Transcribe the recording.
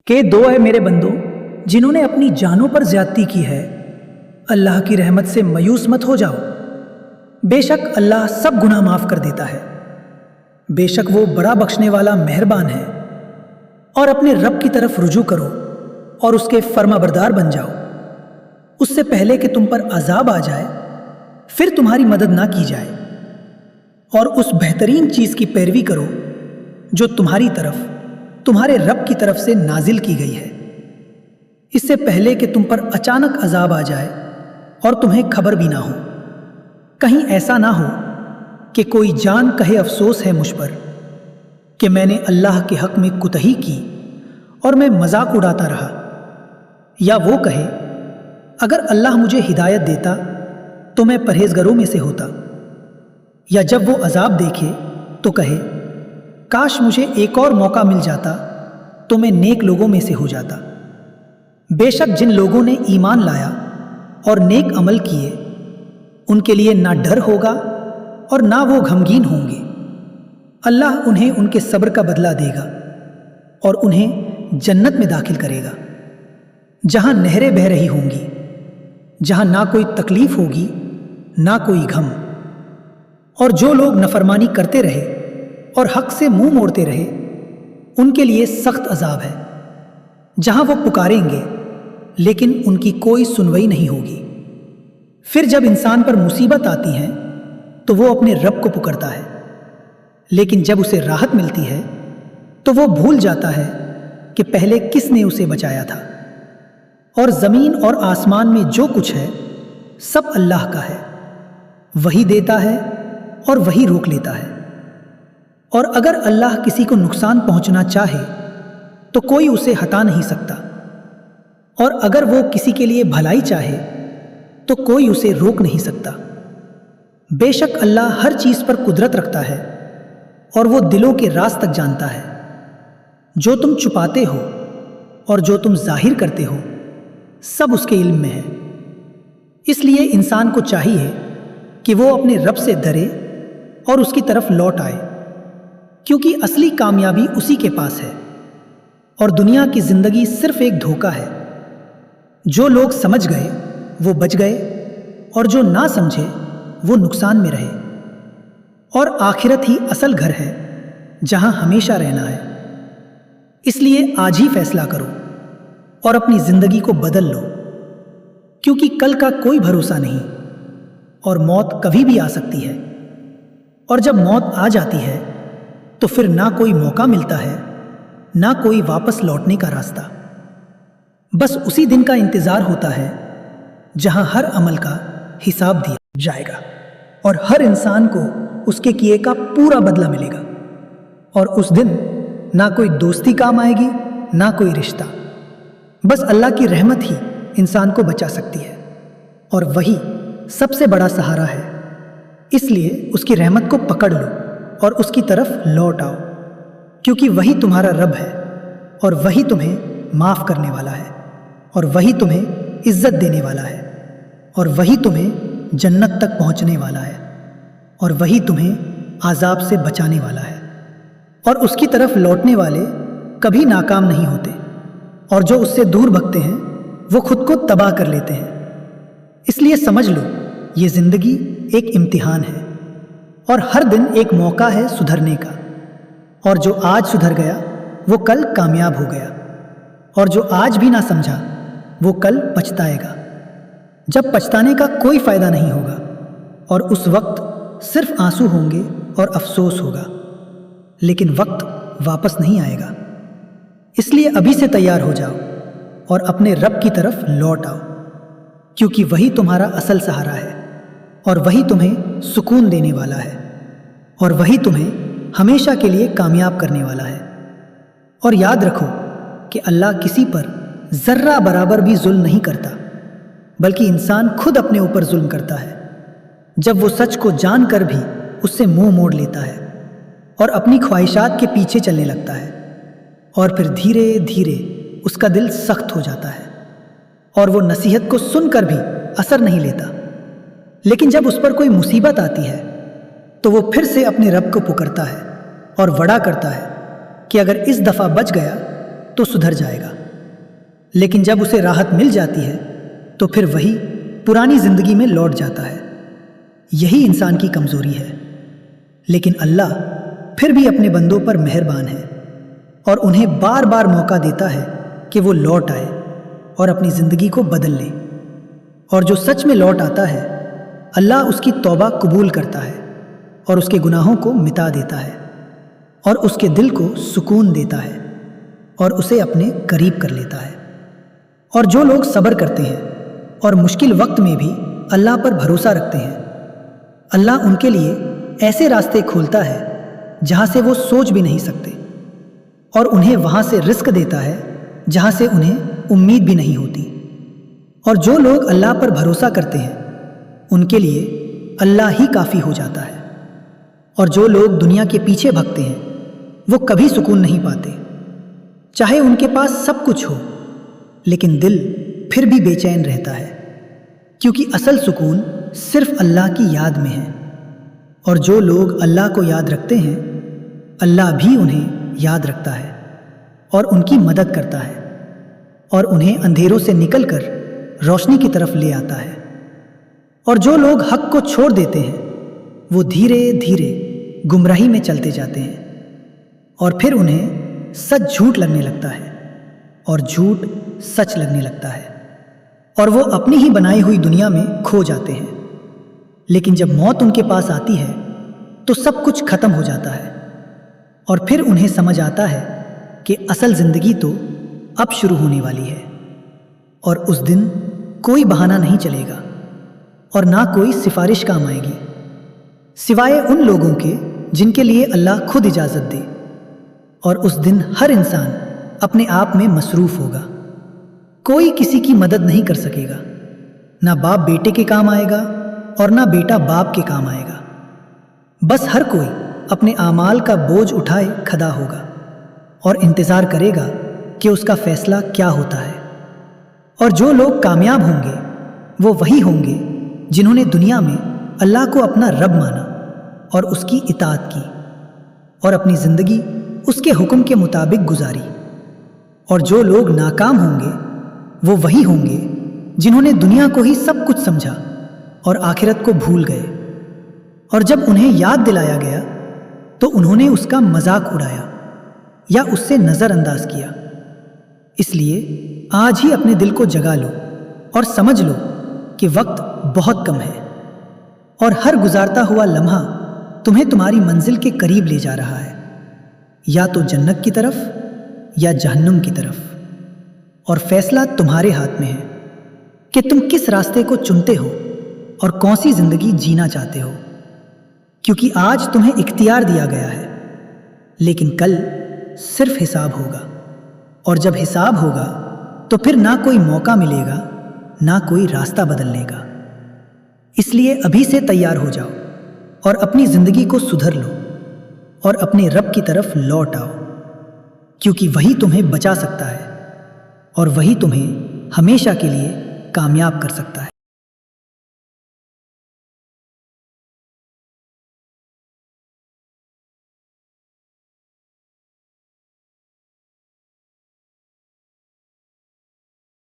کہ دو ہے میرے بندوں جنہوں نے اپنی جانوں پر زیادتی کی ہے، اللہ کی رحمت سے مایوس مت ہو جاؤ۔ بے شک اللہ سب گناہ معاف کر دیتا ہے، بے شک وہ بڑا بخشنے والا مہربان ہے۔ اور اپنے رب کی طرف رجوع کرو اور اس کے فرما بردار بن جاؤ، اس سے پہلے کہ تم پر عذاب آ جائے پھر تمہاری مدد نہ کی جائے، اور اس بہترین چیز کی پیروی کرو جو تمہاری طرف تمہارے رب کی طرف سے نازل کی گئی ہے، اس سے پہلے کہ تم پر اچانک عذاب آ جائے اور تمہیں خبر بھی نہ ہو۔ کہیں ایسا نہ ہو کہ کوئی جان کہے افسوس ہے مجھ پر کہ میں نے اللہ کے حق میں کوتاہی کی اور میں مذاق اڑاتا رہا، یا وہ کہے اگر اللہ مجھے ہدایت دیتا تو میں پرہیزگاروں میں سے ہوتا، یا جب وہ عذاب دیکھے تو کہے کاش مجھے ایک اور موقع مل جاتا تو میں نیک لوگوں میں سے ہو جاتا۔ بے شک جن لوگوں نے ایمان لایا اور نیک عمل کیے ان کے لیے نہ ڈر ہوگا اور نہ وہ غمگین ہوں گے۔ اللہ انہیں ان کے صبر کا بدلہ دے گا اور انہیں جنت میں داخل کرے گا جہاں نہریں بہہ رہی ہوں گی، جہاں نہ کوئی تکلیف ہوگی نہ کوئی غم۔ اور جو لوگ نافرمانی کرتے رہے اور حق سے منہ موڑتے رہے ان کے لیے سخت عذاب ہے، جہاں وہ پکاریں گے لیکن ان کی کوئی سنوائی نہیں ہوگی۔ پھر جب انسان پر مصیبت آتی ہے تو وہ اپنے رب کو پکارتا ہے، لیکن جب اسے راحت ملتی ہے تو وہ بھول جاتا ہے کہ پہلے کس نے اسے بچایا تھا۔ اور زمین اور آسمان میں جو کچھ ہے سب اللہ کا ہے، وہی دیتا ہے اور وہی روک لیتا ہے۔ اور اگر اللہ کسی کو نقصان پہنچنا چاہے تو کوئی اسے ہٹا نہیں سکتا، اور اگر وہ کسی کے لیے بھلائی چاہے تو کوئی اسے روک نہیں سکتا۔ بے شک اللہ ہر چیز پر قدرت رکھتا ہے اور وہ دلوں کے راز تک جانتا ہے۔ جو تم چھپاتے ہو اور جو تم ظاہر کرتے ہو سب اس کے علم میں ہے۔ اس لیے انسان کو چاہیے کہ وہ اپنے رب سے ڈرے اور اس کی طرف لوٹ آئے، کیونکہ اصلی کامیابی اسی کے پاس ہے، اور دنیا کی زندگی صرف ایک دھوکہ ہے۔ جو لوگ سمجھ گئے وہ بچ گئے، اور جو نہ سمجھے وہ نقصان میں رہے۔ اور آخرت ہی اصل گھر ہے جہاں ہمیشہ رہنا ہے۔ اس لیے آج ہی فیصلہ کرو اور اپنی زندگی کو بدل لو، کیونکہ کل کا کوئی بھروسہ نہیں، اور موت کبھی بھی آ سکتی ہے۔ اور جب موت آ جاتی ہے تو پھر نہ کوئی موقع ملتا ہے نہ کوئی واپس لوٹنے کا راستہ، بس اسی دن کا انتظار ہوتا ہے جہاں ہر عمل کا حساب دیا جائے گا اور ہر انسان کو اس کے کیے کا پورا بدلہ ملے گا۔ اور اس دن نہ کوئی دوستی کام آئے گی نہ کوئی رشتہ، بس اللہ کی رحمت ہی انسان کو بچا سکتی ہے، اور وہی سب سے بڑا سہارا ہے۔ اس لیے اس کی رحمت کو پکڑ لو اور اس کی طرف لوٹ آؤ، کیونکہ وہی تمہارا رب ہے، اور وہی تمہیں معاف کرنے والا ہے، اور وہی تمہیں عزت دینے والا ہے، اور وہی تمہیں جنت تک پہنچنے والا ہے، اور وہی تمہیں عذاب سے بچانے والا ہے۔ اور اس کی طرف لوٹنے والے کبھی ناکام نہیں ہوتے، اور جو اس سے دور بھگتے ہیں وہ خود کو تباہ کر لیتے ہیں۔ اس لیے سمجھ لو یہ زندگی ایک امتحان ہے، اور ہر دن ایک موقع ہے سدھرنے کا، اور جو آج سدھر گیا وہ کل کامیاب ہو گیا، اور جو آج بھی نہ سمجھا وہ کل پچھتائے گا، جب پچھتانے کا کوئی فائدہ نہیں ہوگا، اور اس وقت صرف آنسو ہوں گے اور افسوس ہوگا، لیکن وقت واپس نہیں آئے گا۔ اس لیے ابھی سے تیار ہو جاؤ اور اپنے رب کی طرف لوٹ آؤ، کیونکہ وہی تمہارا اصل سہارا ہے، اور وہی تمہیں سکون دینے والا ہے، اور وہی تمہیں ہمیشہ کے لیے کامیاب کرنے والا ہے۔ اور یاد رکھو کہ اللہ کسی پر ذرہ برابر بھی ظلم نہیں کرتا، بلکہ انسان خود اپنے اوپر ظلم کرتا ہے جب وہ سچ کو جان کر بھی اس سے منہ موڑ لیتا ہے اور اپنی خواہشات کے پیچھے چلنے لگتا ہے، اور پھر دھیرے دھیرے اس کا دل سخت ہو جاتا ہے اور وہ نصیحت کو سن کر بھی اثر نہیں لیتا۔ لیکن جب اس پر کوئی مصیبت آتی ہے تو وہ پھر سے اپنے رب کو پکارتا ہے اور وعدہ کرتا ہے کہ اگر اس دفعہ بچ گیا تو سدھر جائے گا۔ لیکن جب اسے راحت مل جاتی ہے تو پھر وہی پرانی زندگی میں لوٹ جاتا ہے۔ یہی انسان کی کمزوری ہے، لیکن اللہ پھر بھی اپنے بندوں پر مہربان ہے اور انہیں بار بار موقع دیتا ہے کہ وہ لوٹ آئے اور اپنی زندگی کو بدل لے۔ اور جو سچ میں لوٹ آتا ہے، اللہ اس کی توبہ قبول کرتا ہے اور اس کے گناہوں کو مٹا دیتا ہے اور اس کے دل کو سکون دیتا ہے اور اسے اپنے قریب کر لیتا ہے۔ اور جو لوگ صبر کرتے ہیں اور مشکل وقت میں بھی اللہ پر بھروسہ رکھتے ہیں، اللہ ان کے لیے ایسے راستے کھولتا ہے جہاں سے وہ سوچ بھی نہیں سکتے، اور انہیں وہاں سے رزق دیتا ہے جہاں سے انہیں امید بھی نہیں ہوتی۔ اور جو لوگ اللہ پر بھروسہ کرتے ہیں ان کے لیے اللہ ہی کافی ہو جاتا ہے۔ اور جو لوگ دنیا کے پیچھے بھگتے ہیں وہ کبھی سکون نہیں پاتے، چاہے ان کے پاس سب کچھ ہو، لیکن دل پھر بھی بے چین رہتا ہے، کیونکہ اصل سکون صرف اللہ کی یاد میں ہے۔ اور جو لوگ اللہ کو یاد رکھتے ہیں، اللہ بھی انہیں یاد رکھتا ہے اور ان کی مدد کرتا ہے اور انہیں اندھیروں سے نکل کر روشنی کی طرف لے آتا ہے۔ اور جو لوگ حق کو چھوڑ دیتے ہیں وہ دھیرے دھیرے گمراہی میں چلتے جاتے ہیں، اور پھر انہیں سچ جھوٹ لگنے لگتا ہے اور جھوٹ سچ لگنے لگتا ہے، اور وہ اپنی ہی بنائی ہوئی دنیا میں کھو جاتے ہیں۔ لیکن جب موت ان کے پاس آتی ہے تو سب کچھ ختم ہو جاتا ہے، اور پھر انہیں سمجھ آتا ہے کہ اصل زندگی تو اب شروع ہونے والی ہے، اور اس دن کوئی بہانہ نہیں چلے گا اور نہ کوئی سفارش کام آئے گی، سوائے ان لوگوں کے جن کے لیے اللہ خود اجازت دے۔ اور اس دن ہر انسان اپنے آپ میں مصروف ہوگا، کوئی کسی کی مدد نہیں کر سکے گا، نہ باپ بیٹے کے کام آئے گا اور نہ بیٹا باپ کے کام آئے گا۔ بس ہر کوئی اپنے اعمال کا بوجھ اٹھائے کھڑا ہوگا اور انتظار کرے گا کہ اس کا فیصلہ کیا ہوتا ہے۔ اور جو لوگ کامیاب ہوں گے وہ وہی ہوں گے جنہوں نے دنیا میں اللہ کو اپنا رب مانا اور اس کی اطاعت کی اور اپنی زندگی اس کے حکم کے مطابق گزاری۔ اور جو لوگ ناکام ہوں گے وہ وہی ہوں گے جنہوں نے دنیا کو ہی سب کچھ سمجھا اور آخرت کو بھول گئے، اور جب انہیں یاد دلایا گیا تو انہوں نے اس کا مذاق اڑایا یا اس سے نظر انداز کیا۔ اس لیے آج ہی اپنے دل کو جگا لو اور سمجھ لو کہ وقت بہت کم ہے، اور ہر گزارتا ہوا لمحہ تمہیں تمہاری منزل کے قریب لے جا رہا ہے، یا تو جنت کی طرف یا جہنم کی طرف۔ اور فیصلہ تمہارے ہاتھ میں ہے کہ تم کس راستے کو چنتے ہو اور کون سی زندگی جینا چاہتے ہو، کیونکہ آج تمہیں اختیار دیا گیا ہے، لیکن کل صرف حساب ہوگا، اور جب حساب ہوگا تو پھر نہ کوئی موقع ملے گا نہ کوئی راستہ بدلنے کا۔ اس لیے ابھی سے تیار ہو جاؤ اور اپنی زندگی کو سدھر لو اور اپنے رب کی طرف لوٹ آؤ، کیونکہ وہی تمہیں بچا سکتا ہے اور وہی تمہیں ہمیشہ کے لیے کامیاب کر سکتا ہے۔